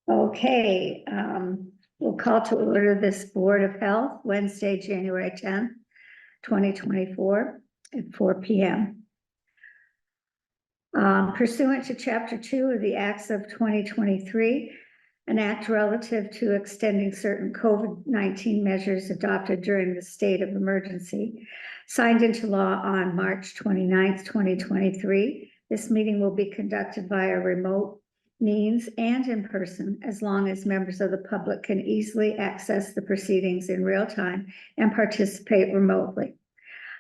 Okay, we'll call to order this Board of Health, Wednesday, January 10th, 2024 at 4 p.m. Pursuant to Chapter 2 of the Acts of 2023, an act relative to extending certain COVID-19 measures adopted during the state of emergency, signed into law on March 29th, 2023. This meeting will be conducted via remote means and in person, as long as members of the public can easily access the proceedings in real time and participate remotely.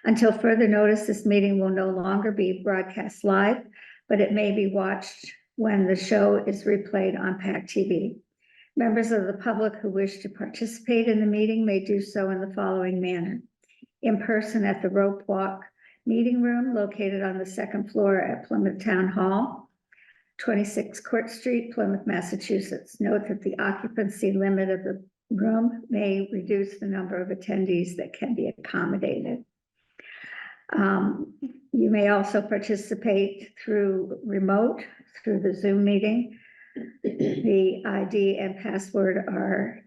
Until further notice, this meeting will no longer be broadcast live, but it may be watched when the show is replayed on PAC TV. Members of the public who wish to participate in the meeting may do so in the following manner. In person at the Rope Walk Meeting Room located on the second floor at Plymouth Town Hall, 26 Court Street, Plymouth, Massachusetts. Note that the occupancy limit of the room may reduce the number of attendees that can be accommodated. You may also participate through remote, through the Zoom meeting. The ID and password are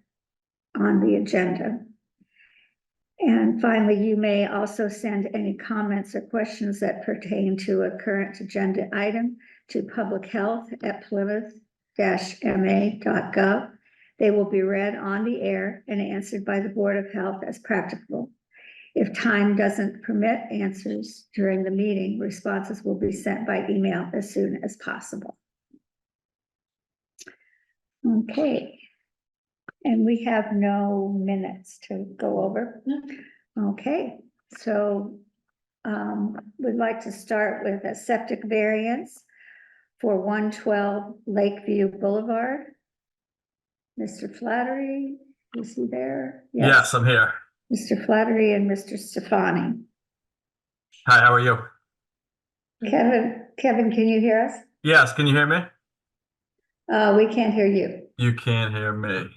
on the agenda. And finally, you may also send any comments or questions that pertain to a current agenda item to publichealth@plymouth-ma.gov. They will be read on the air and answered by the Board of Health as practicable. If time doesn't permit answers during the meeting, responses will be sent by email as soon as possible. Okay. And we have no minutes to go over. Okay, so we'd like to start with a septic variance for 112 Lakeview Boulevard. Mr. Flattery, is he there? Yes, I'm here. Mr. Flattery and Mr. Stefani. Hi, how are you? Kevin, can you hear us? Yes, can you hear me? We can't hear you. You can't hear me.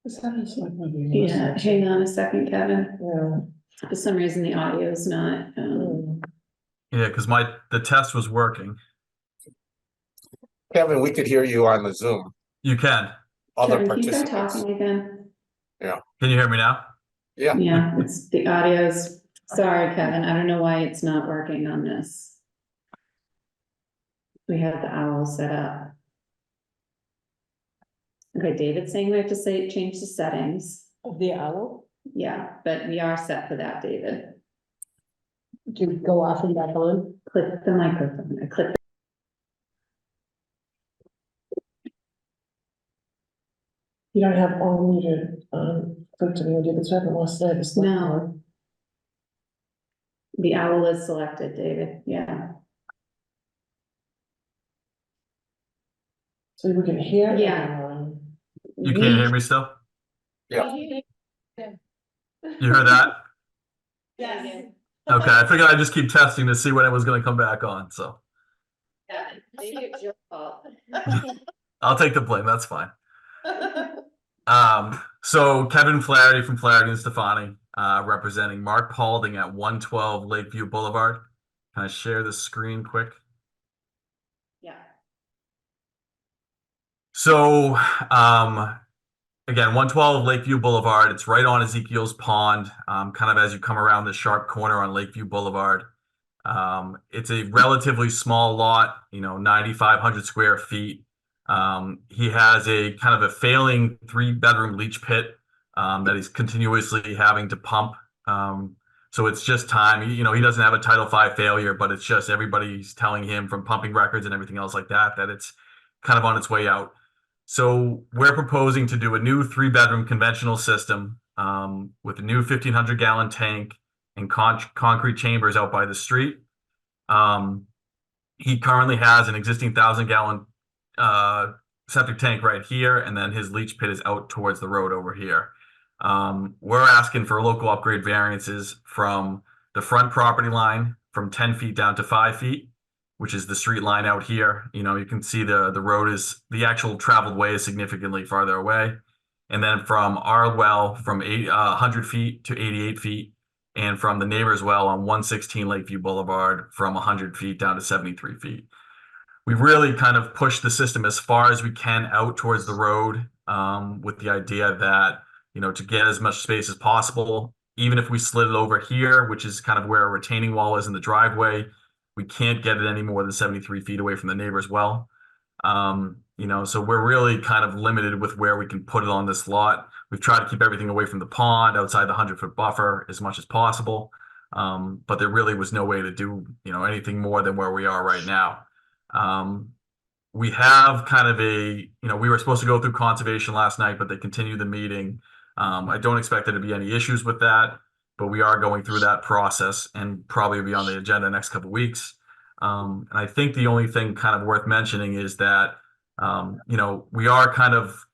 Yeah, hang on a second, Kevin. Yeah. For some reason, the audio is not. Yeah, because the test was working. Kevin, we could hear you on the Zoom. You can. Other Kevin, can you try participants. talking again? Yeah. Can you hear me now? Yeah. Yeah, it's the audio's. Sorry, Kevin. I don't know why it's not working on this. We have the owl set up. Okay, David's saying we have to change the settings. Of the owl? Yeah, but we are set for that, David. Do you go off and back on? Click the microphone. I click. You don't have all muted, click to me, or did this happen last night? No. The owl is selected, David. Yeah. So we can hear? Yeah. everyone. You can't hear me still? Yeah. You heard that? Yes. Okay, I figured I'd just keep testing to see when it was going to come back on, so. Yeah, maybe it's your fault. I'll take the blame, that's fine. So Kevin Flaherty from Flaherty and Stefani, representing Mark Paulding at 112 Lakeview Boulevard. Can I share the screen quick? Yeah. So, again, 112 Lakeview Boulevard, it's right on Ezekiel's Pond, kind of as you come around the sharp corner on Lakeview Boulevard. It's a relatively small lot, 9,500 square feet. He has a kind of a failing 3-bedroom leach pit that he's continuously having to pump. So it's just time, he doesn't have a Title V failure, but it's just everybody's telling him from pumping records and everything else like that, that it's kind of on its way out. So we're proposing to do a new 3-bedroom conventional system with a new 1,500-gallon tank and concrete chambers out by the street. He currently has an existing 1,000-gallon septic tank right here, and then his leach pit is out towards the road over here. We're asking for local upgrade variances from the front property line from 10 feet down to 5 feet, which is the street line out here. You can see the road is, the actual traveled way is significantly farther away. And then from our well from 100 feet to 88 feet, and from the neighbor's well on 116 Lakeview Boulevard from 100 feet down to 73 feet. we've really kind of pushed the system as far as we can out towards the road, with the idea that, to get as much space as possible, even if we slid it over here, which is kind of where a retaining wall is in the driveway, we can't get it any more than 73 feet away from the neighbor's well. So we're really kind of limited with where we can put it on this lot. We've tried to keep everything away from the pond, outside the 100-foot buffer as much as possible. But there really was no way to do, anything more than where we are right now. We have kind of we were supposed to go through conservation last night, but they continued the meeting. I don't expect there to be any issues with that, but we are going through that process and probably be on the agenda next couple of weeks. And I think the only thing kind of worth mentioning is that, we are kind of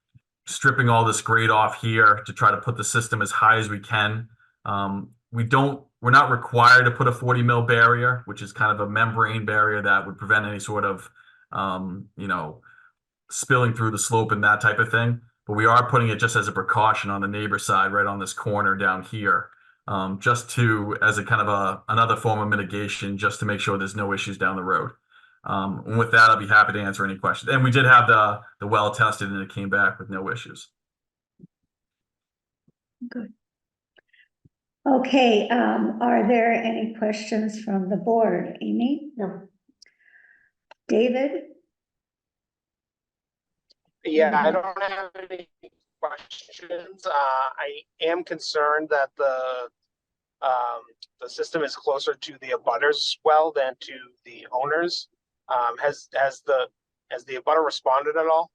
stripping all this grade off here to try to put the system as high as we can. We're not required to put a 40 mil barrier, which is kind of a membrane barrier that would prevent any sort of, spilling through the slope and that type of thing. But we are putting it just as a precaution on the neighbor side, right on this corner down here, as a kind of another form of mitigation, just to make sure there's no issues down the road. And with that, I'll be happy to answer any questions. And we did have the well tested, and it came back with no issues. Good. Okay, are there any questions from the board? Amy? No. David? Yeah, I don't have any questions. I am concerned that the system is closer to the abutters well than to the owners. Has the abutter responded at all?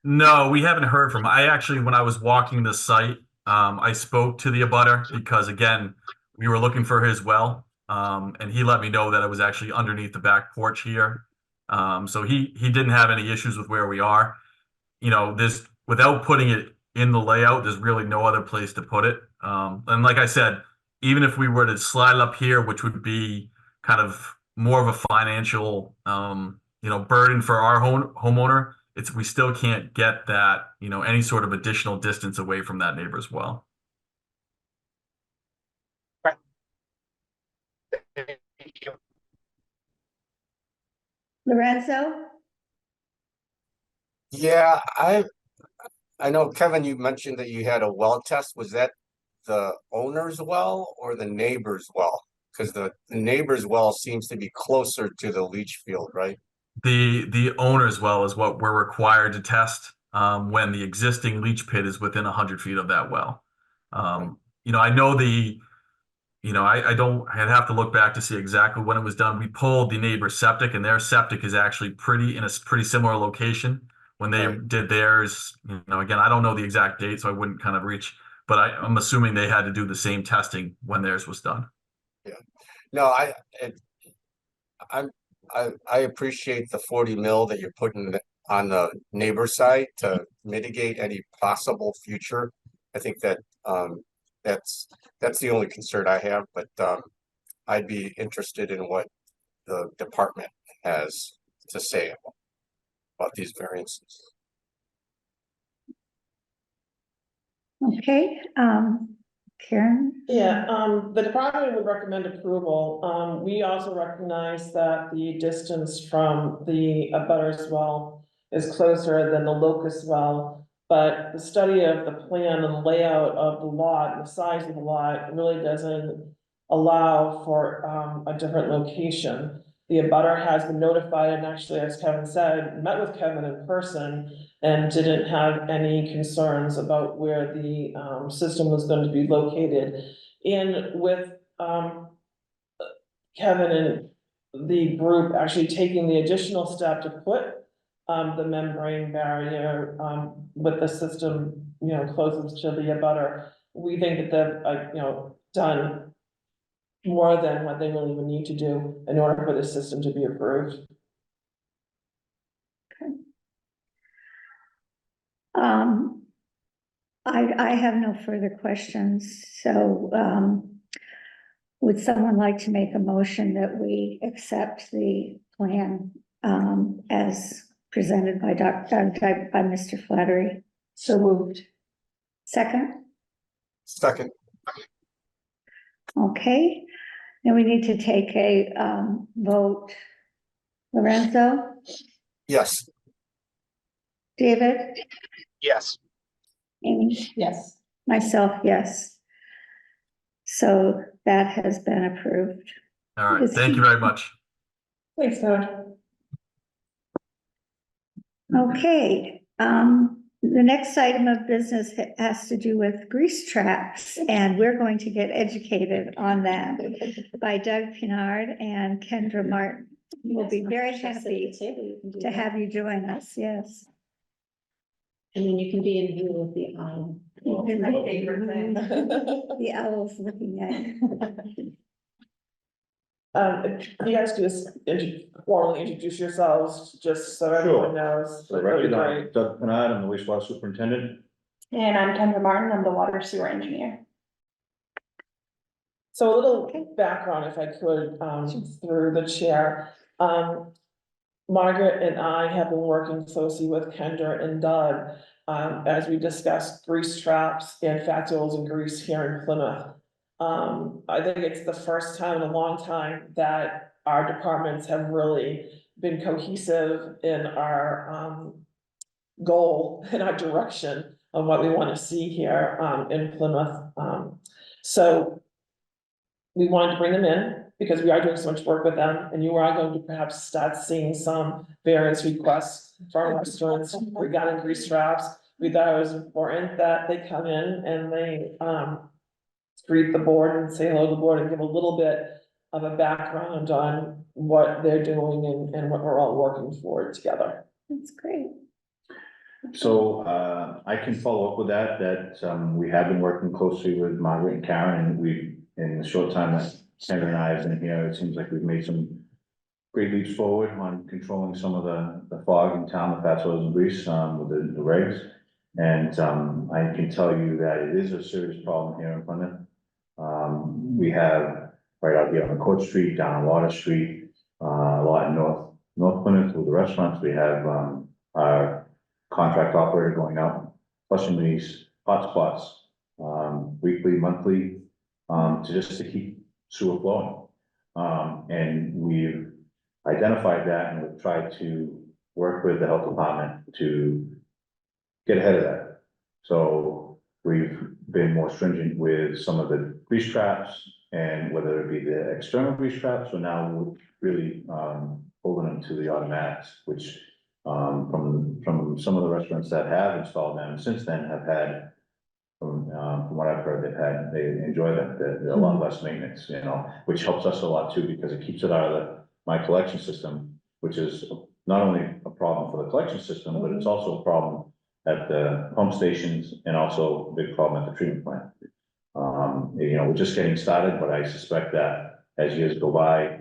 No, we haven't heard from. I actually, when I was walking the site, I spoke to the abutter because, again, we were looking for his well, and he let me know that it was actually underneath the back porch here. So he didn't have any issues with where we are. Without putting it in the layout, there's really no other place to put it. And like I said, even if we were to slide it up here, which would be kind of more of a financial, burden for our homeowner, we still can't get that, any sort of additional distance away from that neighbor's well. Thank you. Lorenzo? Yeah, I know, Kevin, you mentioned that you had a well test. Was that the owner's well or the neighbor's well? Because the neighbor's well seems to be closer to the leach field, right? The owner's well is what we're required to test, when the existing leach pit is within 100 feet of that well. I know I'd have to look back to see exactly when it was done. We pulled the neighbor's septic, and their septic is actually in a pretty similar location when they did theirs. Again, I don't know the exact date, so I wouldn't kind of reach, but I'm assuming they had to do the same testing when theirs was done. Yeah. No, I appreciate the 40 mil that you're putting on the neighbor side to mitigate any possible future. I think that that's the only concern I have, but I'd be interested in what the department has to say about these variances. Okay, Karen? Yeah, the department would recommend approval. We also recognize that the distance from the abutters well is closer than the locus well. But the study of the plan and the layout of the lot, and the size of the lot really doesn't allow for a different location. The abutter has been notified and actually, as Kevin said, met with Kevin in person and didn't have any concerns about where the system was going to be located. And with Kevin and the group actually taking the additional step to put the membrane barrier with the system, closest to the abutter, we think that they've done more than what they really would need to do in order for the system to be approved. I have no further questions, so would someone like to make a motion that we accept the plan as presented by Mr. Flattery? So moved. Second? Second. Okay, then we need to take a vote Lorenzo, Yes, David, Yes, Amy, Yes. myself, yes. So that has been approved. All right, thank you very much. Thanks, Kevin. Okay, the next item of business has to do with grease traps, and we're going to get educated on that by Doug Pinard and Kendra Martin. We'll be very happy to have you join us, yes. And then you can be in here with the, My favorite thing. The owl's looking at you. If you guys could just formally introduce yourselves, just so everyone knows. So That'd be record great. on Doug Pinard, I'm the wastewater superintendent. And I'm Kendra Martin, I'm the water sewer engineer. So a little background, if I could, through the chair. Margaret and I have been working closely with Kendra and Doug, as we discussed grease traps and fat oils and grease here in Plymouth. I think it's the first time in a long time that our departments have really been cohesive in our, goal and our direction of what we want to see here, in Plymouth. So we wanted to bring them in because we are doing so much work with them, and you are going to perhaps start seeing some variance requests from restaurants regarding grease traps. We thought it was important that they come in and they greet the board and say hello to the board and give a little bit of a background on what they're doing and what we're all working for together. That's great. So, I can follow up with that, we have been working closely with Margaret and Karen, and we, in the short time that Kendra and I have been here, it seems like we've made some great leaps forward on controlling some of the fog in town, the fat oils and grease, with the regs. And, I can tell you that it is a serious problem here in Plymouth. We have right out here on Court Street, down on Water Street, a lot in North Plymouth with the restaurants. We have, our contract operator going out, flushing these hot spots, weekly, monthly, to keep sewer flowing. And we've identified that and we've tried to work with the health department to get ahead of that. So we've been more stringent with some of the grease traps, and whether it be the external grease traps, or now we're really, holding them to the automatics, which, from some of the restaurants that have installed them since then have had, from what I've heard, they enjoy them, they're a lot less maintenance, which helps us a lot too, because it keeps it out of my collection system, which is not only a problem for the collection system, but it's also a problem at the pump stations and also a big problem at the treatment plant. We're just getting started, but I suspect that as years go by,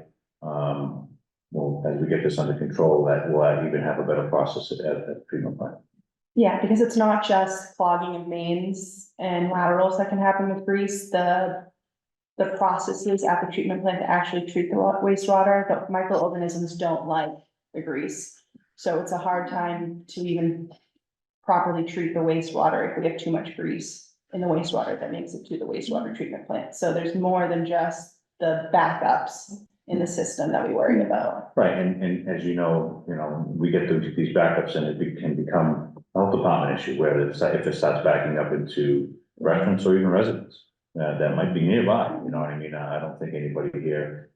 well, as we get this under control, that we'll even have a better process at the treatment plant. Yeah, because it's not just clogging of mains and laterals that can happen with grease, the processes at the treatment plant to actually treat the wastewater, the microorganisms don't like the grease. So it's a hard time to even properly treat the wastewater if we have too much grease in the wastewater that makes it to the wastewater treatment plant. So there's more than just the backups in the system that we worry about. Right, and as you know, we get these backups and it can become a health department issue where if it starts backing up into restaurants or even residents that might be nearby, you know what I mean? I don't think anybody here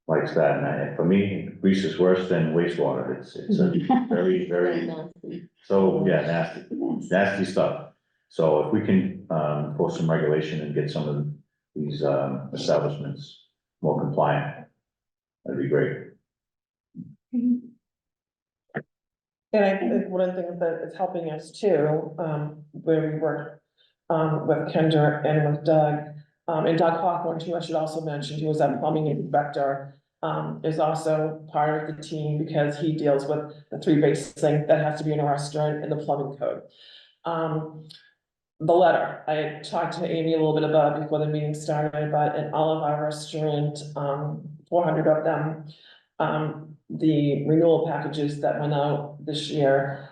likes that. And for me, grease is worse than wastewater. It's a very, very, so yeah, nasty stuff. So if we can force some regulation and get some of these establishments more compliant, that'd be great. And I think one of the things that is helping us too, where we work with Kendra and with Doug, and Doug Hawthorne too, I should also mention, he was a plumbing inspector, is also part of the team because he deals with the three basic things that has to be in a restaurant and the plumbing code. The letter, I had talked to Amy a little bit about before the meeting started, but in all of our restaurant, 400 of them, the renewal packages that went out this year,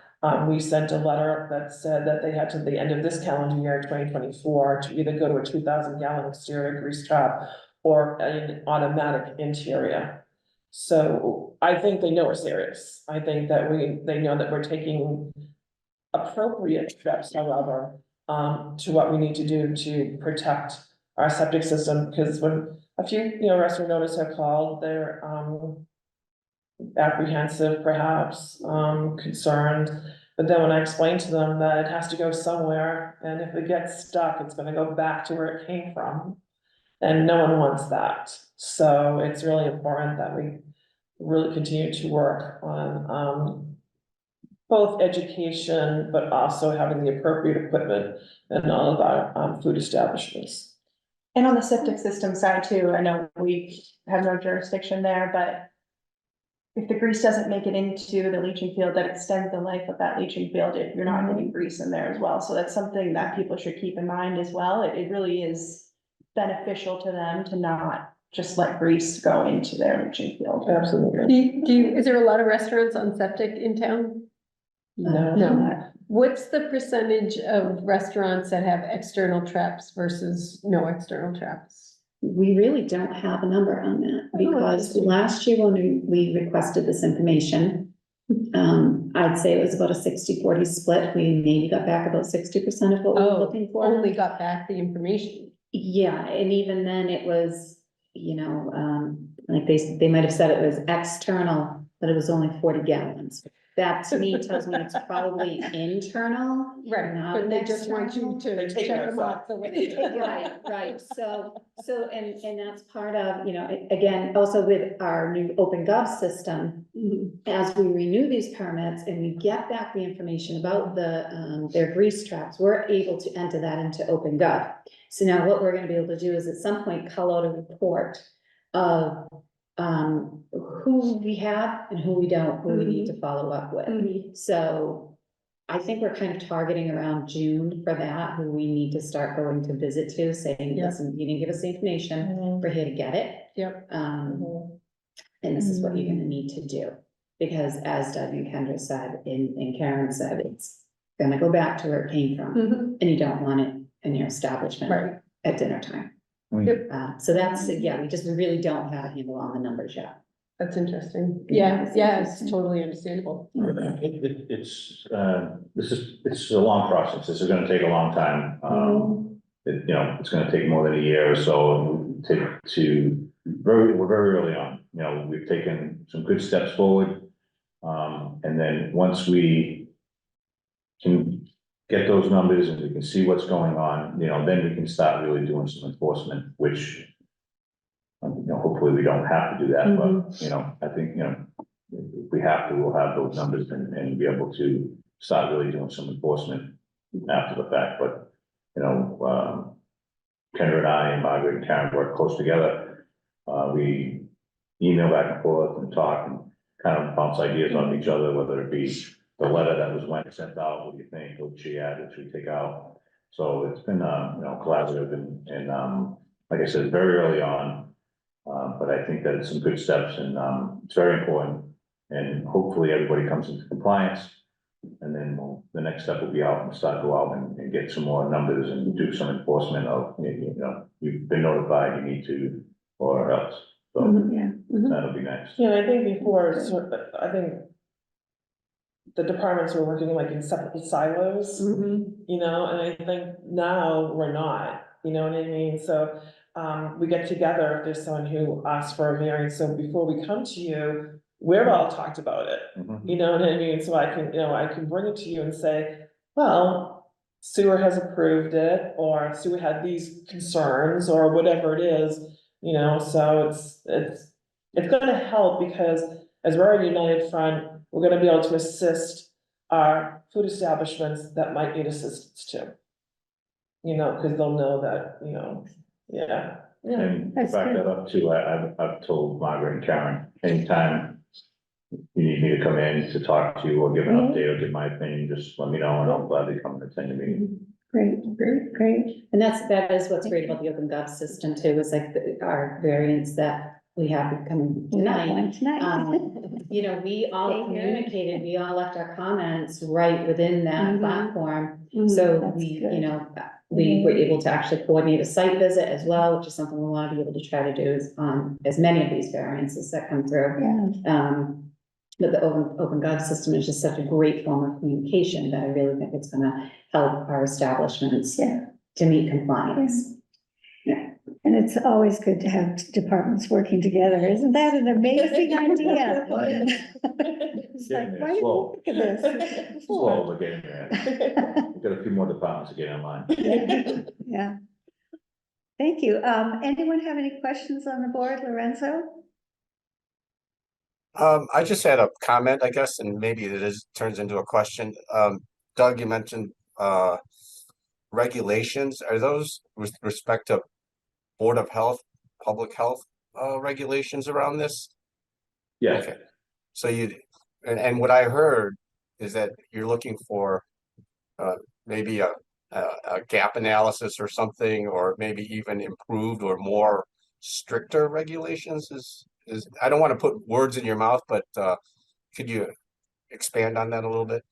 we sent a letter that said that they had to the end of this calendar year, 2024, to either go to a 2,000 gallon exterior grease trap or an automatic interior. So I think they know we're serious. I think that they know that we're taking appropriate steps, however, to what we need to do to protect our septic system, because when a few, restaurant owners have called, they're, apprehensive, perhaps, concerned. But then when I explain to them that it has to go somewhere, and if it gets stuck, it's gonna go back to where it came from. And no one wants that. So it's really important that we really continue to work on, both education, but also having the appropriate equipment in all of our, food establishments. And on the septic system side too, I know we have no jurisdiction there, but if the grease doesn't make it into the leaching field, that extends the life of that leaching field if you're not getting grease in there as well. So that's something that people should keep in mind as well. It really is beneficial to them to not just let grease go into their leaching field. Absolutely. Is there a lot of restaurants on septic in town? No. What's the percentage of restaurants that have external traps versus no external traps? We really don't have a number on that, because interesting. last year when we requested this information, I'd say it was about a 60-40 split. We maybe got back about 60% of what we were looking for. Only got back the information. Yeah, and even then it was, like they might have said it was external, but it was only 40 gallons. That to me tells me it's probably internal. Right, Not but they just want you They to take check it them outside. off the way. Right. So, and that's part of, again, also with our new open gov system, as we renew these permits and we get back the information about their grease traps, we're able to enter that into open gov. So now what we're gonna be able to do is at some point call out a report of who we have and who we don't, who we need to follow up with. So I think we're kind of targeting around June for that, who we need to start going to visit to, saying, Yep. listen, you didn't give us the information, we're here to get it. Yep. And this is what you're gonna need to do. Because as Doug and Kendra said, and Karen said, it's gonna go back to where it came from, and you don't want it in your establishment Right. at dinner time. So that's, we really don't have a handle on the numbers yet. That's interesting. Yeah, it's totally understandable. It's a long process. This is gonna take a long time. It's gonna take more than a year or so we're very early on. We've taken some good steps forward. And then once we can get those numbers and we can see what's going on, then we can start really doing some enforcement, which hopefully we don't have to do that, but, I think, if we have to, we'll have those numbers and be able to start really doing some enforcement after the fact, but, Kendra and I and Margaret and Karen work close together. We email back and forth and talk and kind of bounce ideas off each other, whether it be the letter that was sent out, what do you think, what should you add, what should we take out? So it's been, collaborative and, like I said, very early on. But I think that it's some good steps and, it's very important. And hopefully everybody comes into compliance. And then the next step will be out and go out and get some more numbers and do some enforcement of, you've been notified, you need to, or else. So that'll be next. I think before, I think the departments were working like in separate silos, and I think now we're not, you know what I mean? So, we get together if there's someone who asks for a variance, so before we come to you, we've all talked about it, you know what I mean? So I can bring it to you and say, well, sewer has approved it, or sewer had these concerns, or whatever it is, so it's gonna help, because as we're a united front, we're gonna be able to assist our food establishments that might need assistance too. Because they'll know that, And to That's back good. that up too, I've told Margaret and Karen, anytime you need me to come in to talk to you or give an update or give my opinion, just let me know and I'll gladly come and attend the meeting. Great. And that is what's great about the open gov system too, is like our variants that we have coming tonight. We all communicated, we all left our comments right within that platform. So That's we, good. we were able to actually coordinate a site visit as well, which is something we want to be able to try to do is on as many of these variances that come through. Yeah, But the open gov system is just such a great form of communication that I really think it's gonna help our establishments yeah. to meet compliance. And it's always good to have departments working together. Isn't that an amazing idea? It's like, Getting there, why didn't we slow. think of this before? Slow, we're getting there. We've got a few more departments to get online. Yeah, yeah. Thank you. Anyone have any questions on the board, Lorenzo? I just had a comment, I guess, and maybe turns into a question. Doug, you mentioned regulations. Are those with respect to Board of Health, public health regulations around this? Yeah, Okay. So and what I heard is that you're looking for maybe a gap analysis or something, or maybe even improved or more stricter regulations. I don't want to put words in your mouth, but could you expand on that a little bit?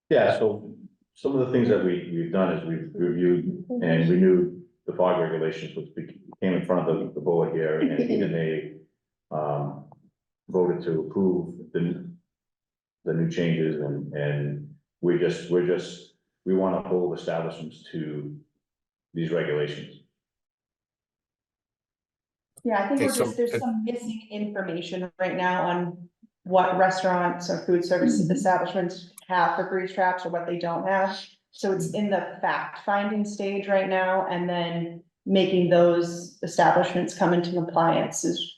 yeah, so some of the things that we've done is we've reviewed and renewed the fog regulations, which came in front of the board here, and then they voted to approve the new changes, and we want to hold establishments to these regulations. Yeah, I think Okay, we're just, there's some missing information right now on what restaurants or food service establishments have for grease traps or what they don't have. So it's in the fact finding stage right now, and then making those establishments come into compliance is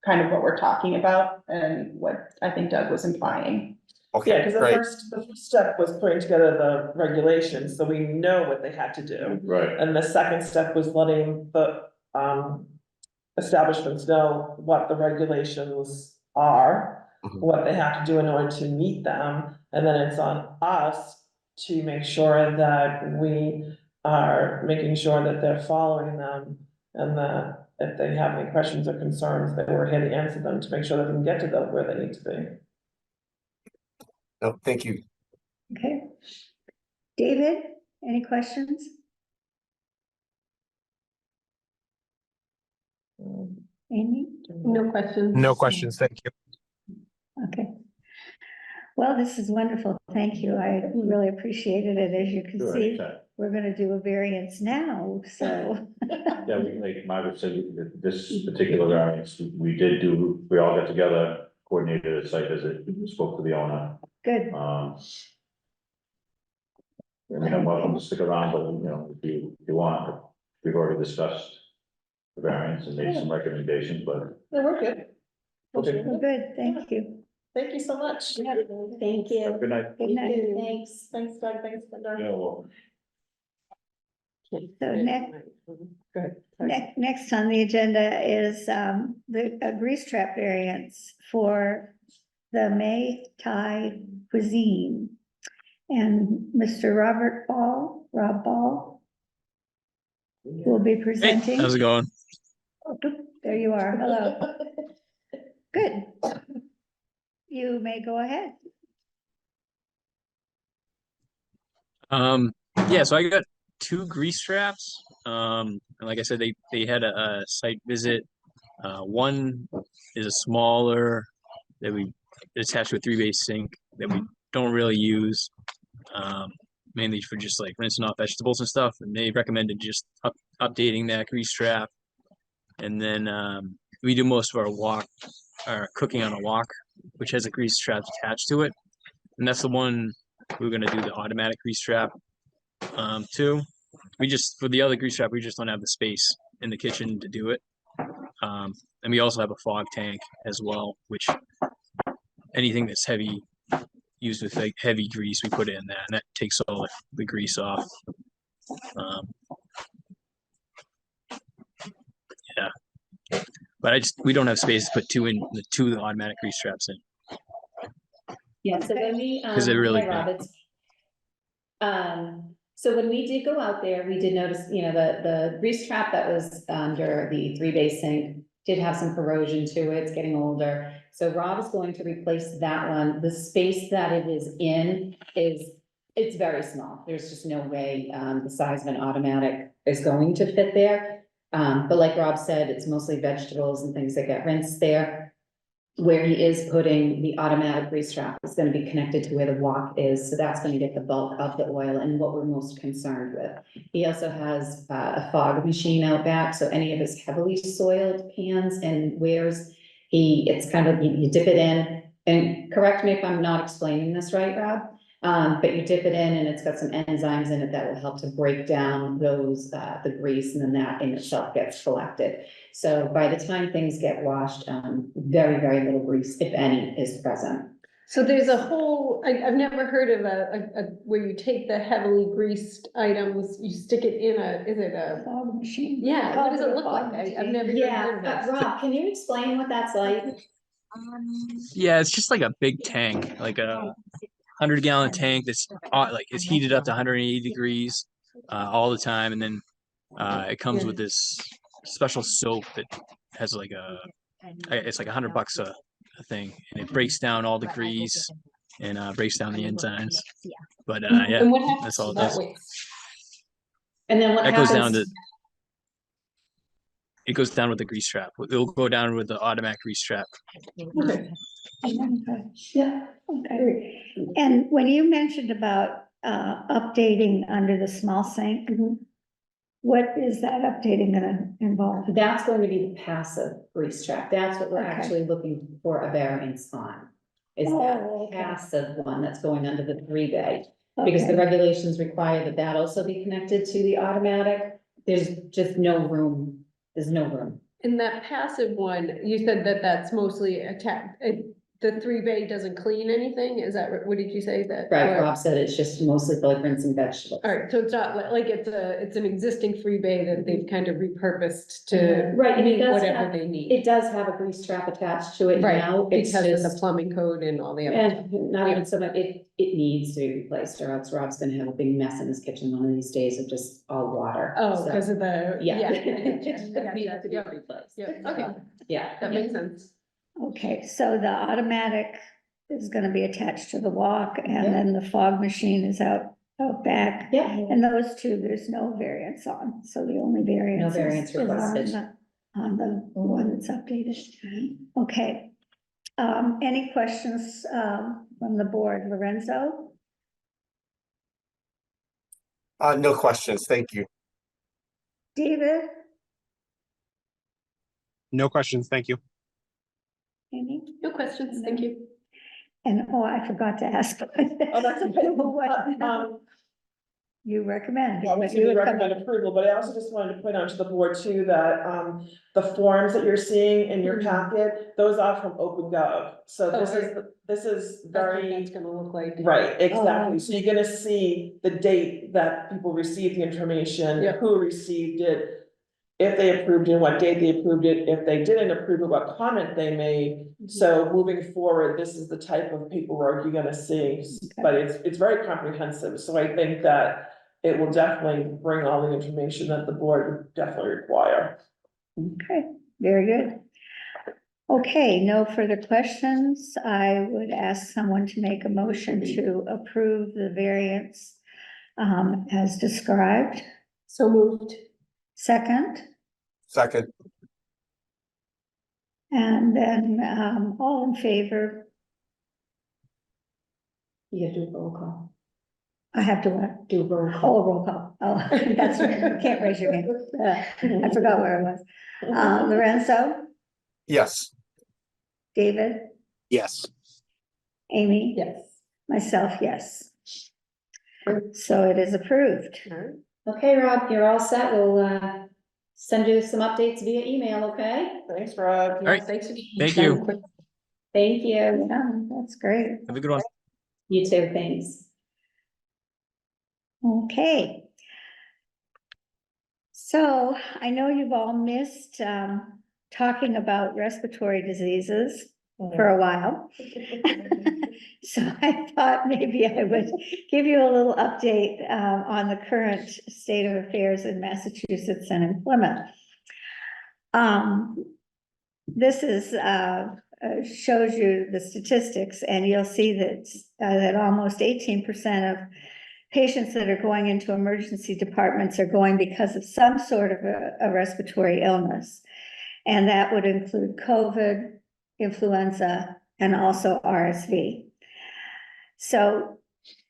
kind of what we're talking about and what I think Doug was implying. Yeah, Okay, because the great. first step was putting together the regulations, so we know what they had to do. Right. And the second step was letting the establishments know what the regulations are, Mhm. what they have to do in order to meet them, and then it's on us to make sure that we are making sure that they're following them, and that if they have any questions or concerns, that we're here to answer them to make sure that we can get to them where they need to be. No, thank you. Okay. David, any questions? Amy? No questions? No questions, thank you. Okay. Well, this is wonderful. Thank you. I really appreciated it. As you can Sure, see, anytime. we're gonna do a variance now, so. Yeah, like Margaret said, this particular variance, we all got together, coordinated a site visit, spoke to the owner. Good. I mean, I'm welcome to stick around, but if you want, we've already discussed the variance and made some recommendations, but. No, we're good. Okay. Well, good. Thank you. Thank you so much. Thank you. Good night. Good night. Thanks. Thanks, Doug, thanks, Linda. Yeah, well, So next on the agenda is the grease trap variance for the May Thai cuisine. And Mr. Rob Ball will be presenting. How's it going? There you are. Hello. Good. You may go ahead. Yeah, so I got 2 grease traps. And like I said, they had a site visit. One is a smaller that we attached to a 3-bay sink that we don't really use, mainly for just like rinsing off vegetables and stuff. And they recommended just updating that grease trap. And then we do most of our cooking on a wok, which has a grease trap attached to it. And that's the one we're gonna do the automatic grease trap to. For the other grease trap, we just don't have the space in the kitchen to do it. And we also have a fog tank as well, which anything that's heavy, used with like heavy grease, we put it in that, and that takes all the grease off. Yeah, but we don't have space to put two of the automatic grease traps in. Yeah, so when we, Because they're really hi, big. Rob, so when we did go out there, we did notice, the grease trap that was under the 3-bay sink did have some corrosion to it. It's getting older. So Rob is going to replace that one. The space that it is in is It's very small. There's just no way, the size of an automatic is going to fit there. But like Rob said, it's mostly vegetables and things that get rinsed there. Where he is putting the automatic grease trap is gonna be connected to where the wok is, so that's gonna get the bulk of the oil and what we're most concerned with. He also has a fog machine out back, so any of his heavily soiled pans and wares, it's kind of, you dip it in, and correct me if I'm not explaining this right, Rob? But you dip it in and it's got some enzymes in it that will help to break down those, the grease, and then that in itself gets collected. So by the time things get washed, very, very little grease, if any, is present. So there's a whole, I've never heard of where you take the heavily greased items, you stick it in is it a? Fog machine. Yeah, what does it look like? I've never even heard of that. Rob, can you explain what that's like? Yeah, it's just like a big tank, like a 100-gallon tank that's like it's heated up to 180 degrees all the time, and then it comes with this special soap that has like it's like $100 a thing, and it breaks down all the grease and breaks down the enzymes. But yeah, And what happens that's all to it that does. waste? And then what That goes down happens? It goes down with the grease trap. It'll go down with the automatic grease trap. Okay. Yeah, okay. And when you mentioned about updating under the small sink, what is that updating gonna involve? That's going to be the passive grease trap. That's what we're Okay. actually looking for a variance on. Is Oh, that okay. passive one that's going under the 3-bay. Because the Okay. regulations require that that also be connected to the automatic. There's just no room. There's no room. In that passive one, you said that that's mostly the 3-bay doesn't clean anything? Is that, what did you say that? Right, or- Rob said it's just mostly for like rinsing vegetables. All right, so it's not like it's an existing 3-bay that they've kind of repurposed to Right, and it meet does whatever have- they need. It does have a grease trap attached to it Right, now. It's because of the just, plumbing code and all the other. and not even so much, it needs to be replaced, or else Rob's gonna have a big mess in his kitchen one of these days of just all water. Oh, So, because of the, Yeah. yeah. Needs to be Yeah. replaced. Yeah, okay, Yeah. that makes sense. Okay, so the automatic is gonna be attached to the wok, and Yeah. then the fog machine is out back. Yeah. And those two, there's no variance on, so the only variance. No is- variance is on requested. on the one that's updated. Okay. Any questions, from the board? Lorenzo? No questions, thank you. David? No questions, thank you. Amy? No questions, thank you. And, oh, I forgot to ask. Oh, that's okay. What you recommend? Well, What we you would recommend come- approval, but I also just wanted to point out to the board too that, the forms that you're seeing in your Mhm. packet, those are from OpenGov. So Oh, this is, right. this is That's what very, that's gonna look like. right, exactly. Oh. So you're gonna see the date that people received the information, Yep. who received it, if they approved it, what date they approved it, if they didn't approve it, what comment they made. So moving forward, this is the type of paperwork you're gonna see, but it's very comprehensive. So I think that it will definitely bring all the information that the board would definitely require. Okay, very good. Okay, no further questions. I would ask someone to make a motion to approve the variance as described. So moved. Second, Second, and then all in favor. You have to do a roll call. I have to what? Do a roll call. Oh, roll call. Oh, that's right. You can't raise your hand. I forgot where it was. Lorenzo, yes. David, Yes. Amy? Yes. Myself, yes. So it is approved. All right. Okay, Rob, you're all set. We'll, send you some updates via email, okay? Thanks, Rob. All right. Thanks. Thank you. Thank you. Yeah, that's great. Have a good one. You too, thanks. Okay. So I know you've all missed talking about respiratory diseases for a while. So I thought maybe I would give you a little update on the current state of affairs in Massachusetts and in Plymouth. This is shows you the statistics, and you'll see that that almost 18% of patients that are going into emergency departments are going because of some sort of a respiratory illness. And that would include COVID, influenza, and also RSV. So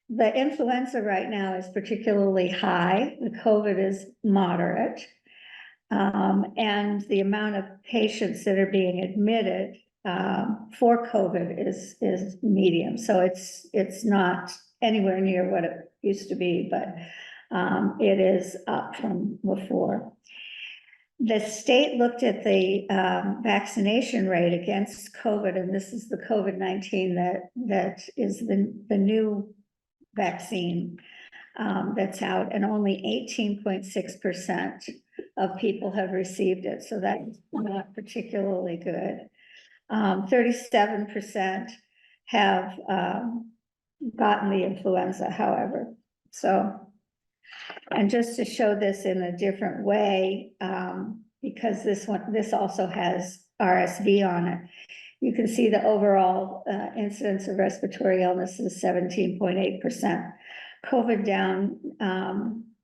the influenza right now is particularly high. The COVID is moderate. And the amount of patients that are being admitted for COVID is medium. So it's not anywhere near what it used to be, but it is up from before. The state looked at the vaccination rate against COVID, and this is the COVID-19 that is the new vaccine that's out, and only 18.6% of people have received it. So that's not particularly good. 37% have gotten the influenza, however. So, and just to show this in a different way, because this also has RSV on it, you can see the overall incidence of respiratory illness is 17.8%. COVID down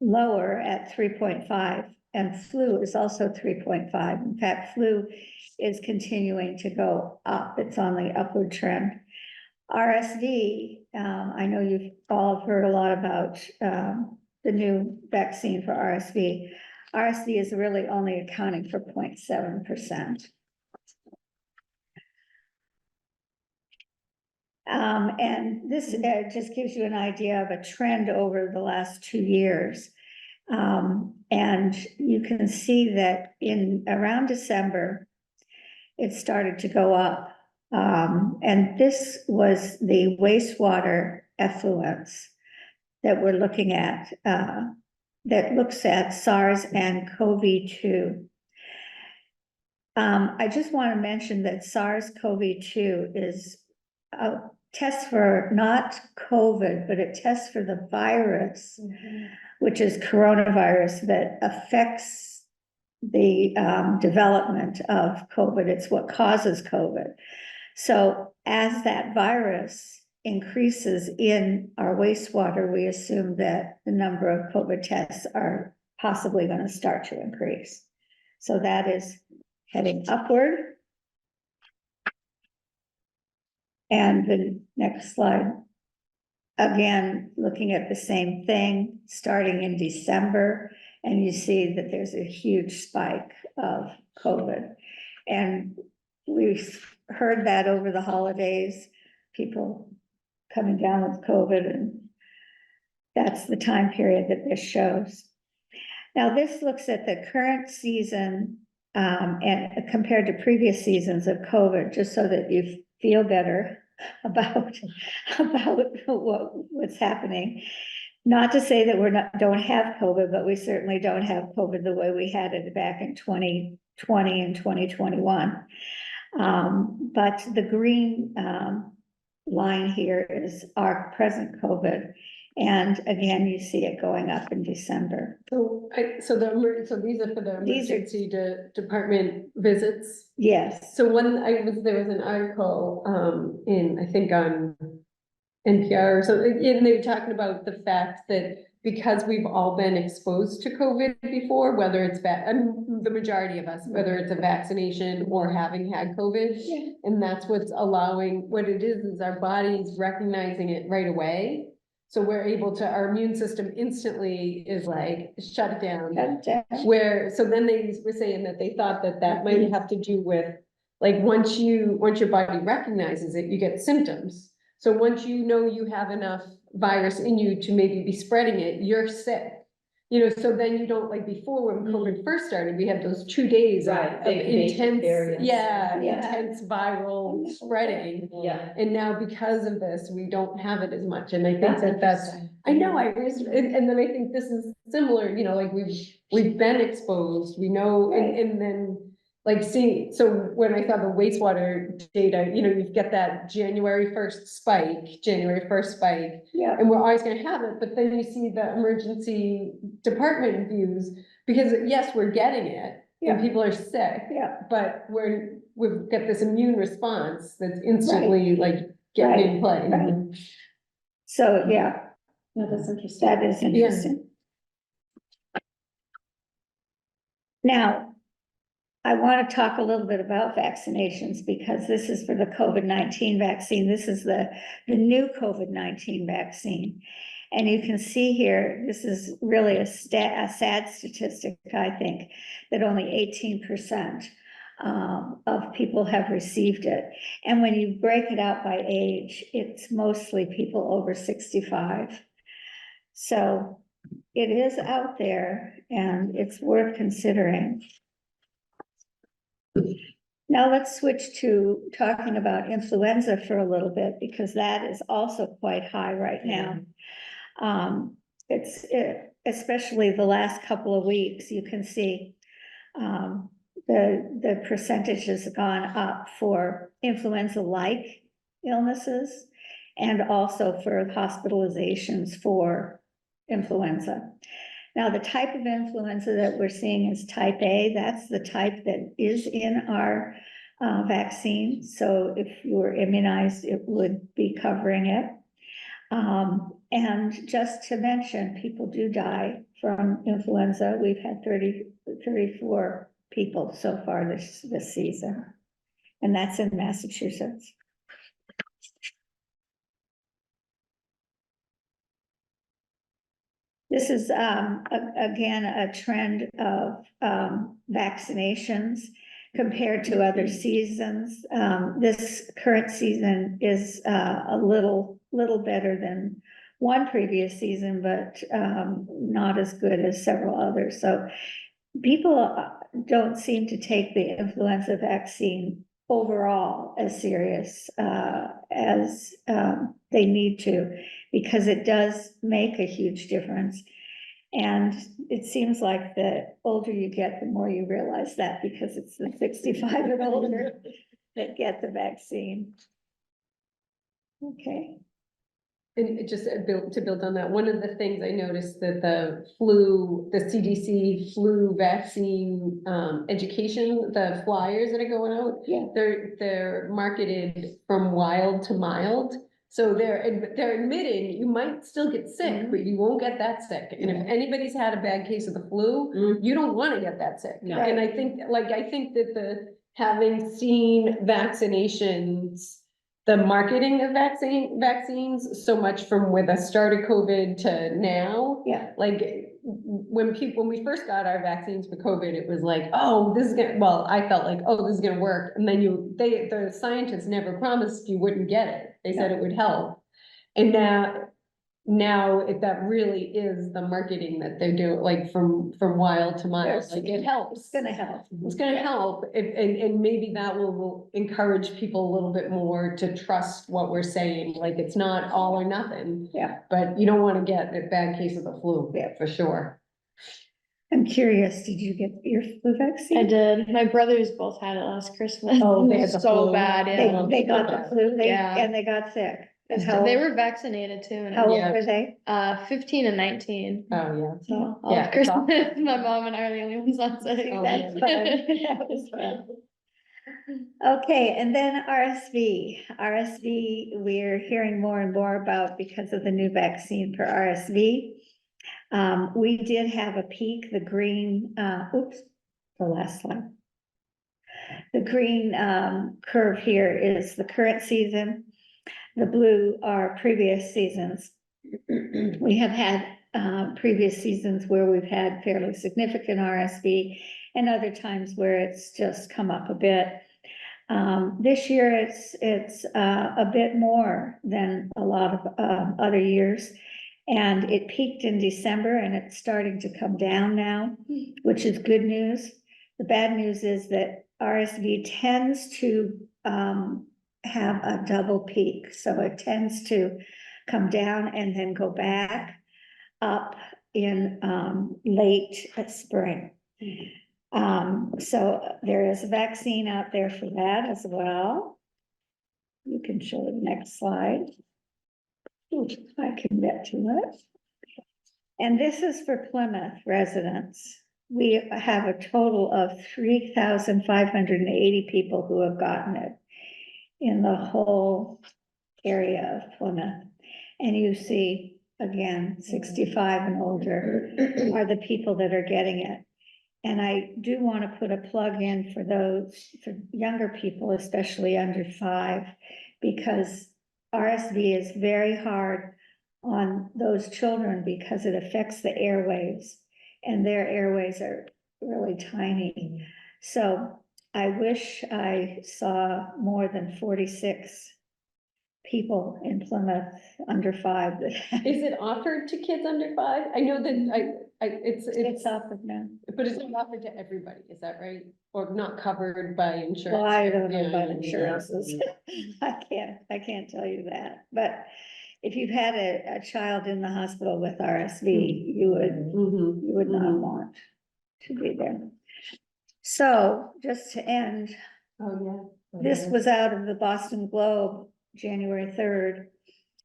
lower at 3.5, and flu is also 3.5. In fact, flu is continuing to go up. It's on the upward trend. RSV, I know you've all heard a lot about the new vaccine for RSV. RSV is really only accounting for 0.7%. And this just gives you an idea of a trend over the last 2 years. And you can see that in around December, it started to go up. And this was the wastewater effluents that we're looking at, that looks at SARS and CoV-2. I just want to mention that SARS-CoV-2 is a test for not COVID, but it tests for the virus, which is coronavirus, that affects the development of COVID. It's what causes COVID. So as that virus increases in our wastewater, we assume that the number of COVID tests are possibly going to start to increase. So that is heading upward. And the next slide, again, looking at the same thing, starting in December, and you see that there's a huge spike of COVID. And we've heard that over the holidays, people coming down with COVID, and that's the time period that this shows. Now, this looks at the current season and compared to previous seasons of COVID, just so that you feel better about what's happening. Not to say that don't have COVID, but we certainly don't have COVID the way we had it back in 2020 and 2021. But the green line here is our present COVID. And again, you see it going up in December. So these are for the These are- emergency department visits? Yes. So there was an article, I think on NPR or something, and they were talking about the fact that because we've all been exposed to COVID before, whether it's the majority of us, whether it's a vaccination or having had COVID, Yeah. and that's what's allowing, what it is our body's recognizing it right away. So we're able to, our immune system instantly is like, shut it down. So then they were saying that they thought that might have to do with, like, once your body recognizes it, you get symptoms. So once you know you have enough virus in you to maybe be spreading it, you're sick. So then you don't, like before when COVID first started, we had those 2 days of intense, intense viral spreading. Yeah. And now because of this, we don't have it as much. And I think that's, I know, and then I think this is similar, like we've been exposed, we know, and then like so when I saw the wastewater data, you get that January 1st spike, Yeah. and we're always gonna have it, but then you see the emergency department views, because yes, we're getting it, and people are sick, but we've got this immune response that's instantly like getting in play. Right. So, yeah, No, that's interesting. That is interesting. Now, I want to talk a little bit about vaccinations because this is for the COVID-19 vaccine. This is the new COVID-19 vaccine. And you can see here, this is really a sad statistic, I think, that only 18% of people have received it. And when you break it out by age, it's mostly people over 65. So it is out there and it's worth considering. Now let's switch to talking about influenza for a little bit because that is also quite high right now. Especially the last couple of weeks, you can see the percentage has gone up for influenza-like illnesses and also for hospitalizations for influenza. Now, the type of influenza that we're seeing is type A. That's the type that is in our vaccine. So if you were immunized, it would be covering it. And just to mention, people do die from influenza. We've had 34 people so far this season, and that's in Massachusetts. This is, again, a trend of vaccinations compared to other seasons. This current season is a little better than one previous season, but not as good as several others. So people don't seem to take the influenza vaccine overall as serious as they need to, because it does make a huge difference. And it seems like the older you get, the more you realize that, because it's the 65 and older that get the vaccine. Okay. And it just to build on that, one of the things I noticed that the CDC flu vaccine education, the flyers that are going out, Yeah. they're marketed from wild to mild. So they're admitting you might still get sick, but you won't get that sick. And if anybody's had a bad case of the flu, you don't want to get that sick. No. And I think that having seen vaccinations, the marketing of vaccines so much from when I started COVID to now. Yeah. Like when we first got our vaccines for COVID, it was like, oh, this is I felt like, oh, this is gonna work. And then the scientists never promised you wouldn't get it. They said it would help. And now that really is the marketing that they're doing, like from wild to mild, like it helps. It's gonna help. It's gonna help, and maybe that will encourage people a little bit more to trust what we're saying, like it's not all or nothing. Yeah. But you don't wanna get a bad case of the flu, for sure. I'm curious, did you get your flu vaccine? I did. My brothers both had it last Christmas. Oh, they It had was the so flu? bad, yeah. They got the flu, Yeah. and they got sick. And They were vaccinated too. And how old Yeah. were they? 15 and 19. Oh, yeah. So all Yeah, of it's Christmas, my mom and I are the only ones on sick. Oh, That's yeah. fun. That was fun. Okay, and then RSV. RSV, we're hearing more and more about because of the new vaccine for RSV. We did have a peak, the green, the last slide. The green curve here is the current season. The blue are previous seasons. We have had previous seasons where we've had fairly significant RSV and other times where it's just come up a bit. This year it's a bit more than a lot of other years. And it peaked in December and it's starting to come down now, which is good news. The bad news is that RSV tends to have a double peak. So it tends to come down and then go back up in late spring. So there is a vaccine out there for that as well. You can show the next slide. I can get to it. And this is for Plymouth residents. We have a total of 3,580 people who have gotten it in the whole area of Plymouth. And you see again, 65 and older, are the people that are getting it. And I do want to put a plug in for those, for younger people, especially under 5, because RSV is very hard on those children because it affects the airways, and their airways are really tiny. So I wish I saw more than 46 people in Plymouth under 5 that Is it offered to kids under 5? I know that it's offered now. but it's not offered to everybody, is that right? Or not covered by insurance? Well, I don't know Yeah, about yeah, insurances. I can't tell you that, but if you've had a child in the hospital with RSV, you would not want to be there. So just to end, Oh, yeah. this was out of the Boston Globe, January 3rd.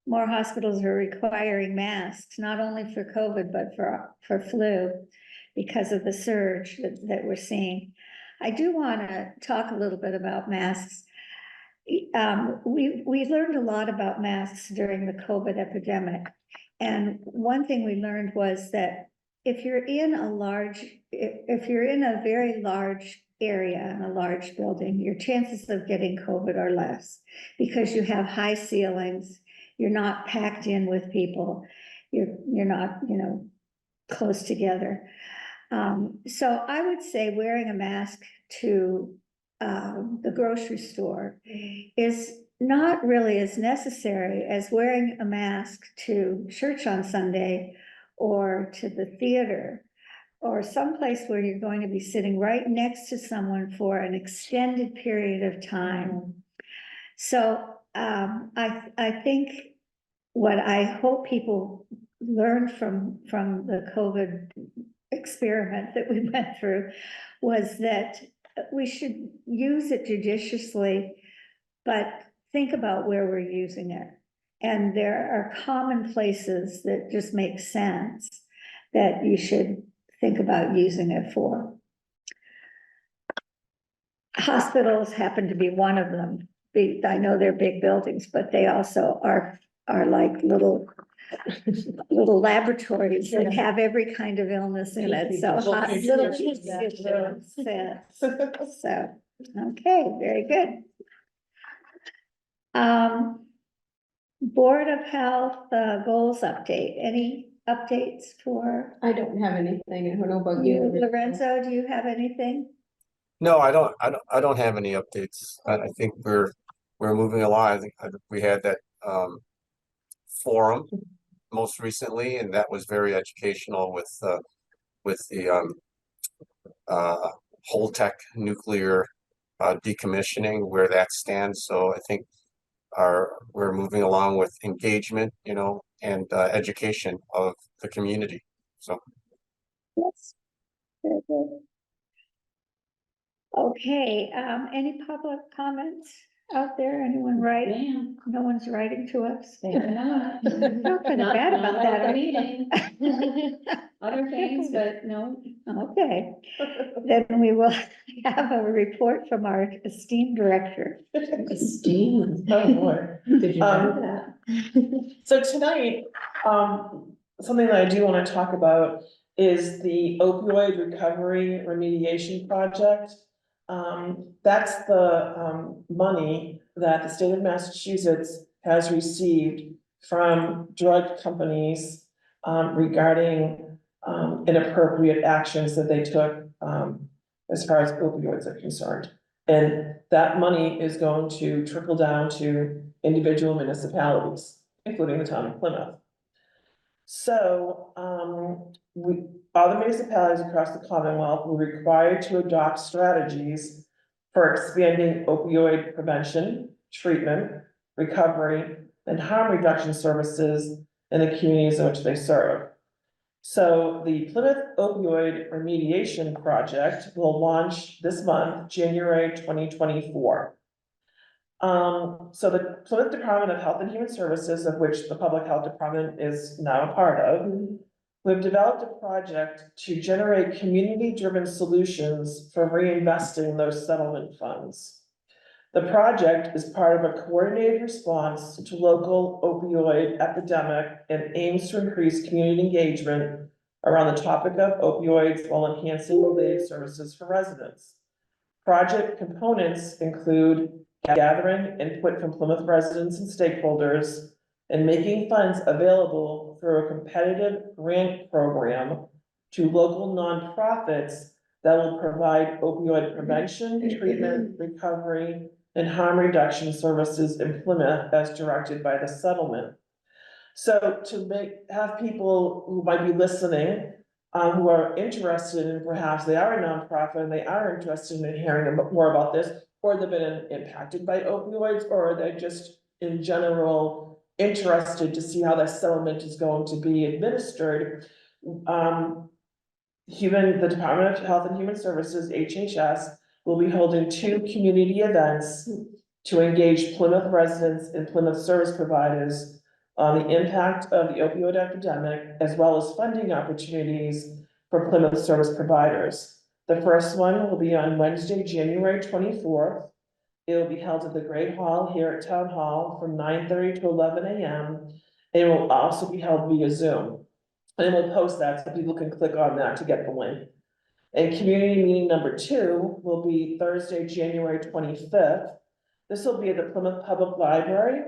More hospitals are requiring masks, not only for COVID, but for flu, because of the surge that we're seeing. I do want to talk a little bit about masks. We learned a lot about masks during the COVID epidemic. And one thing we learned was that if you're in a very large area in a large building, your chances of getting COVID are less because you have high ceilings, you're not packed in with people, you're not, close together. So I would say wearing a mask to the grocery store is not really as necessary as wearing a mask to church on Sunday or to the theater or someplace where you're going to be sitting right next to someone for an extended period of time. So I think what I hope people learned from the COVID experiment that we went through was that we should use it judiciously, but think about where we're using it. And there are common places that just make sense that you should think about using it for. Hospitals happen to be one of them. I know they're big buildings, but they also are like little laboratories that have every kind of illness in it. So hospitals get sense. So, okay, very good. Board of Health goals update. Any updates for I don't have anything. I don't know about you, you. Lorenzo? Do you have anything? No, I don't have any updates. I think we're moving along. I think we had that forum most recently, and that was very educational with the Holtec nuclear decommissioning, where that stands. So I think we're moving along with engagement, and education of the community. So Yes. Very good. Okay, any public comments out there? Anyone writing? No one's writing to us? Not Not for the bad about that, are you? meeting. Other things, but no. Okay, then we will have a report from our esteemed director. Esteemed. Oh, boy. Did you know that? So tonight, something that I do want to talk about is the opioid recovery remediation project. That's the money that the state of Massachusetts has received from drug companies regarding inappropriate actions that they took as far as opioids are concerned. And that money is going to trickle down to individual municipalities, including the town of Plymouth. So, all the municipalities across the Commonwealth were required to adopt strategies for expanding opioid prevention, treatment, recovery, and harm reduction services in the communities in which they serve. So the Plymouth Opioid Remediation Project will launch this month, January 2024. So the Plymouth Department of Health and Human Services, of which the Public Health Department is now a part of, we've developed a project to generate community-driven solutions for reinvesting those settlement funds. The project is part of a coordinated response to local opioid epidemic and aims to increase community engagement around the topic of opioids while enhancing related services for residents. Project components include gathering input from Plymouth residents and stakeholders and making funds available through a competitive grant program to local nonprofits that will provide opioid prevention, treatment, recovery, and harm reduction services in Plymouth as directed by the settlement. So to have people who might be listening, who are interested in, perhaps they are a nonprofit and they are interested in hearing more about this, or they've been impacted by opioids, or they're just in general interested to see how that settlement is going to be administered. The Department of Health and Human Services, HHS, will be holding 2 community events to engage Plymouth residents and Plymouth service providers on the impact of the opioid epidemic, as well as funding opportunities for Plymouth service providers. The first one will be on Wednesday, January 24th. It will be held at the Great Hall here at Town Hall from 9:30 to 11 a.m. It will also be held via Zoom. And we'll post that so people can click on that to get the link. And community meeting number 2 will be Thursday, January 25th. This will be at the Plymouth Public Library,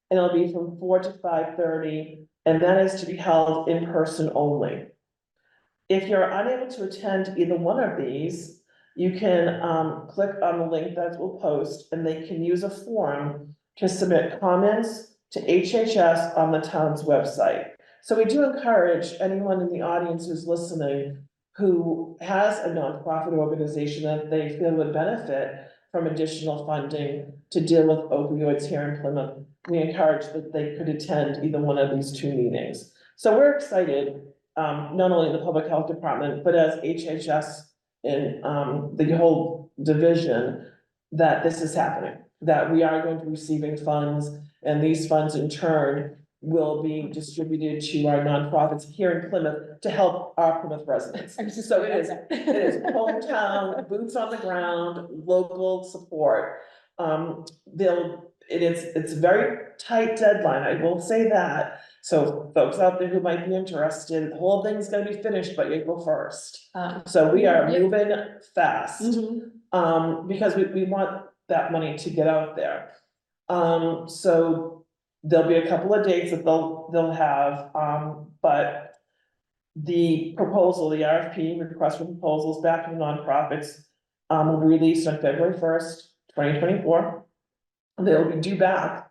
and it'll be from 4 to 5:30, and that is to be held in person only. If you're unable to attend either one of these, you can click on the link that we'll post, and they can use a form to submit comments to HHS on the town's website. So we do encourage anyone in the audience who's listening who has a nonprofit organization that they feel would benefit from additional funding to deal with opioids here in Plymouth. We encourage that they could attend either one of these 2 meetings. So we're excited, not only in the Public Health Department, but as HHS and the whole division, that this is happening, that we are going to be receiving funds, and these funds in turn will be distributed to our nonprofits here in Plymouth to help our Plymouth residents. So it is hometown, boots on the ground, local support. It's a very tight deadline, I will say that. So folks out there who might be interested, the whole thing's gonna be finished by April 1st. So we are moving fast, because we want that money to get out there. So there'll be a couple of dates that they'll have, but the proposal, the RFP, request for proposals back to the nonprofits, will be released on February 1st, 2024. They'll be due back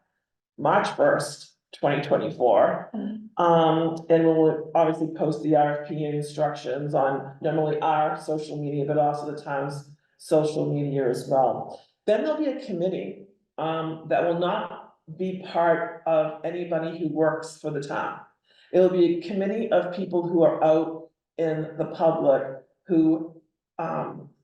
March 1st, 2024. And we'll obviously post the RFP instructions on not only our social media, but also the town's social media as well. Then there'll be a committee, that will not be part of anybody who works for the town. It'll be a committee of people who are out in the public who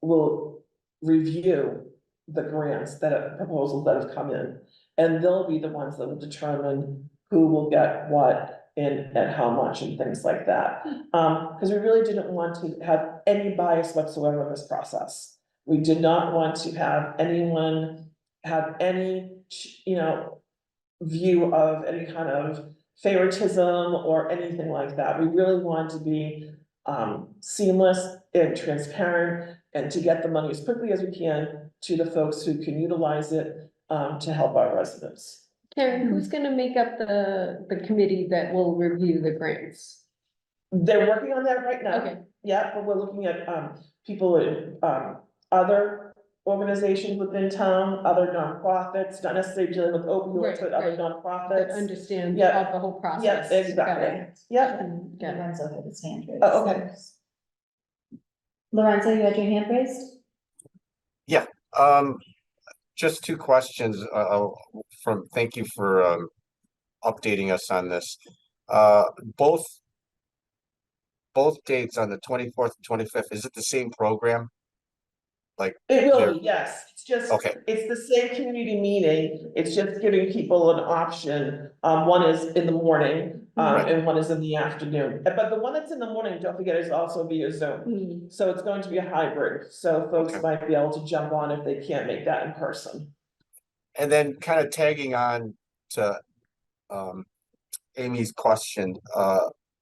will review the grants proposals that have come in. And they'll be the ones that will determine who will get what and at how much and things like that. Because we really didn't want to have any bias whatsoever in this process. We did not want to have anyone have any, view of any kind of favoritism or anything like that. We really want to be seamless and transparent, and to get the money as quickly as we can to the folks who can utilize it to help our residents. Karen, who's gonna make up the committee that will review the grants? They're working on that right now. Okay. Yeah, but we're looking at people in other organizations within town, other nonprofits, not necessarily dealing with opioids, but other That nonprofits. understand Yeah. the whole process. Yeah, exactly. Got it. Yeah. Got it. Lorenzo had his hand raised. Oh, okay. Lorenzo, you had your hand raised? Just 2 questions, thank you for, updating us on this. Both dates on the 24th and 25th, is it the same program? Like, It will they're- be, yes. It's just, Okay. it's the same community meeting. It's just giving people an option. One is in the morning, and one is in the afternoon. But the one that's in the morning, don't forget, is also via Zoom. So it's going to be a hybrid. So folks Okay. might be able to jump on if they can't make that in person. And then kind of tagging on to Amy's question,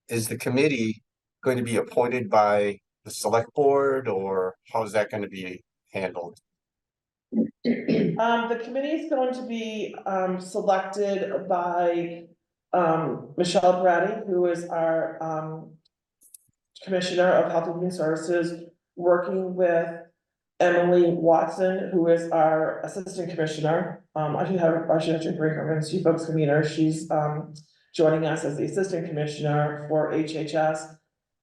is the committee going to be appointed by the select board, or how is that going to be handled? The committee is going to be selected by Michelle Brady, who is our Commissioner of Health and Human Services, working with Emily Watson, who is our Assistant Commissioner. I should actually bring her in so you folks can meet her. She's joining us as the Assistant Commissioner for HHS.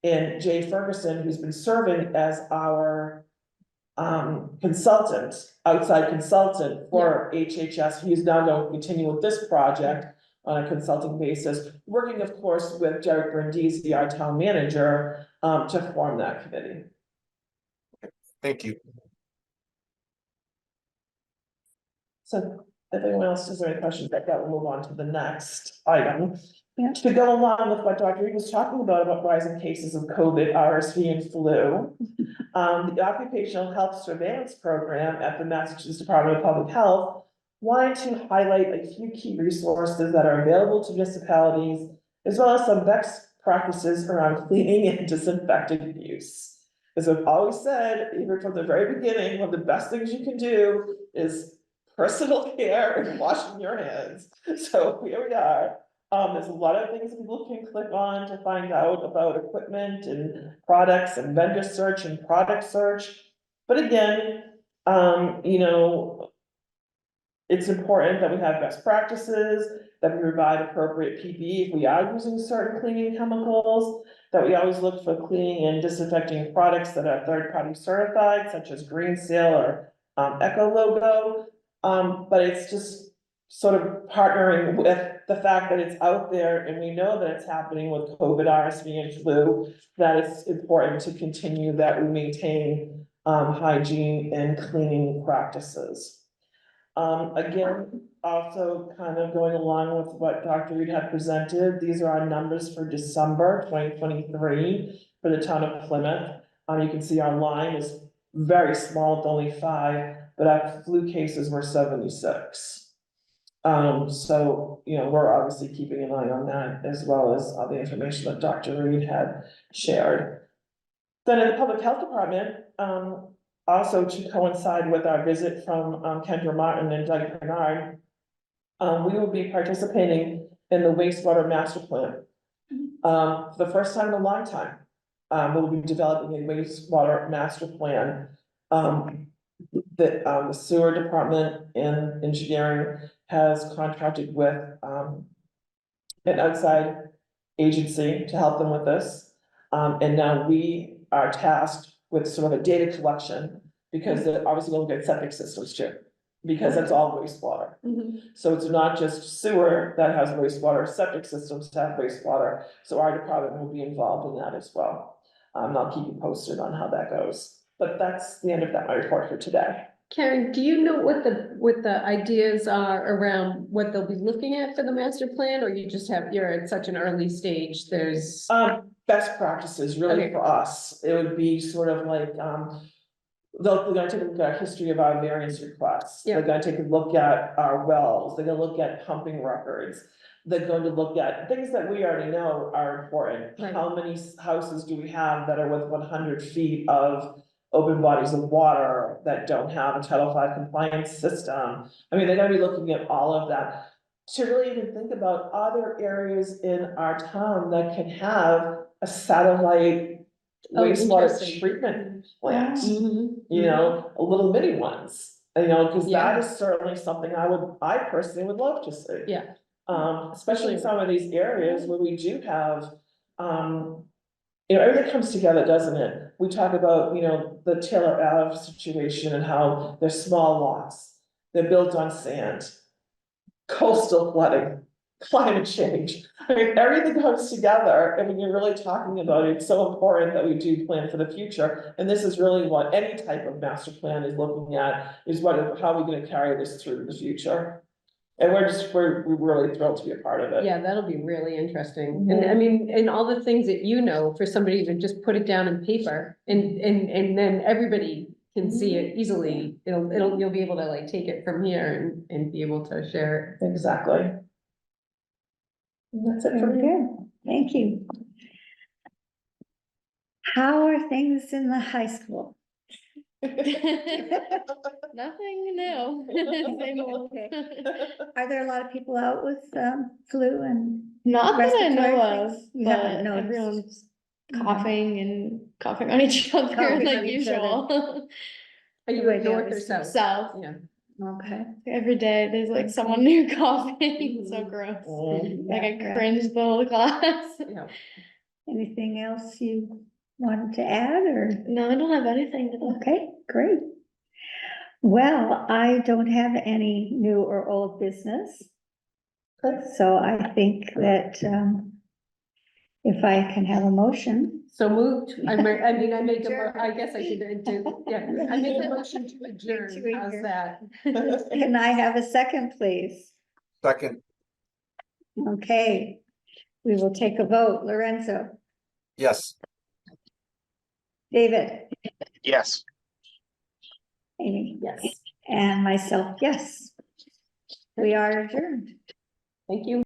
And Jay Ferguson, who's been serving as our consultant, outside consultant for HHS. He's now going to continue with this project on a consulting basis, working of course with Derek Brindisi, our town manager, to form that committee. Thank you. So if anyone else has any questions about that, we'll move on to the next item. Yeah. To go along with what Dr. Reed was talking about rising cases of COVID, RSV, and flu, the Occupational Health Surveillance Program at the Massachusetts Department of Public Health wanted to highlight a few key resources that are available to municipalities, as well as some best practices around cleaning and disinfecting use. As I've always said, even from the very beginning, one of the best things you can do is personal care and washing your hands. So here we are. There's a lot of things people can click on to find out about equipment and products and vendor search and product search. But again, you know, it's important that we have best practices, that we provide appropriate PPE if we are using certain cleaning chemicals, that we always look for cleaning and disinfecting products that are third-party certified, such as Green Seal or Eco Logo. But it's just sort of partnering with the fact that it's out there and we know that it's happening with COVID, RSV, and flu, that it's important to continue that we maintain hygiene and cleaning practices. Again, also kind of going along with what Dr. Reed had presented, these are our numbers for December 2023 for the town of Plymouth. You can see our line is very small, it's only 5, but our flu cases were 76. So, you know, we're obviously keeping an eye on that, as well as all the information that Dr. Reed had shared. Then in the public health department, also to coincide with our visit from Kendra Martin and Doug Bernard, we will be participating in the wastewater master plan. For the first time in a long time, we'll be developing a wastewater master plan. The sewer department and engineering has contracted with an outside agency to help them with this. And now we are tasked with sort of a data collection, because they're obviously gonna look at septic systems too, because that's all wastewater. So it's not just sewer that has wastewater, septic systems have wastewater. So our department will be involved in that as well. I'll keep you posted on how that goes. But that's the end of that, my report for today. Karen, do you know what the ideas are around what they'll be looking at for the master plan, or you just have, you're at such an early stage, there's. Best practices really Okay. for us, it would be sort of like, they're gonna take a look at our history of our variance requests. Yeah. They're gonna take a look at our wells, they're gonna look at pumping records. They're going to look at things that we already know are important. Right. How many houses do we have that are with 100 feet of open bodies of water that don't have a Title V compliance system? I mean, they're gonna be looking at all of that to really even think about other areas in our town that can have a satellite wastewater Interesting. treatment plant. Mhm. You know, a little mini ones, you know, because Yeah. that is certainly something I personally would love to see. Yeah. Especially in some of these areas where we do have, you know, everything comes together, doesn't it? We talk about, you know, the Taylor Ave situation and how they're small lots, they're built on sand, coastal flooding, climate change. I mean, everything comes together, and when you're really talking about it, it's so important that we do plan for the future. And this is really what any type of master plan is looking at, is how are we gonna carry this through the future? And we're really thrilled to be a part of it. Yeah, that'll be really interesting. And I mean, and all the things that you know, for somebody to just put it down in paper and then everybody can see it easily, you'll be able to like take it from here and be able to share Exactly. And that's it for Very me. good, thank you. How are things in the high school? Nothing new. Same old. Okay. Are there a lot of people out with flu and? Not that I know Respiratory of, things? You but haven't noticed? everyone's Mhm. coughing and coughing on each other Coughing like on each other. usual. Are you The way in they north or always do. south? South, Yeah. Okay. every day there's like someone new coughing, so gross. Like I Yeah. cringed the whole class. Yeah. Anything else you wanted to add or? No, I don't have anything to. Okay, great. Well, I don't have any new or old business. So I think that if I can have a motion. So moved, I guess I should do, yeah, I make a motion to adjourn, how's that? Can I have a second, please? Second, Okay, we will take a vote. Lorenzo, yes. David, Yes. Amy, Yes, and myself, yes. We are adjourned. thank you.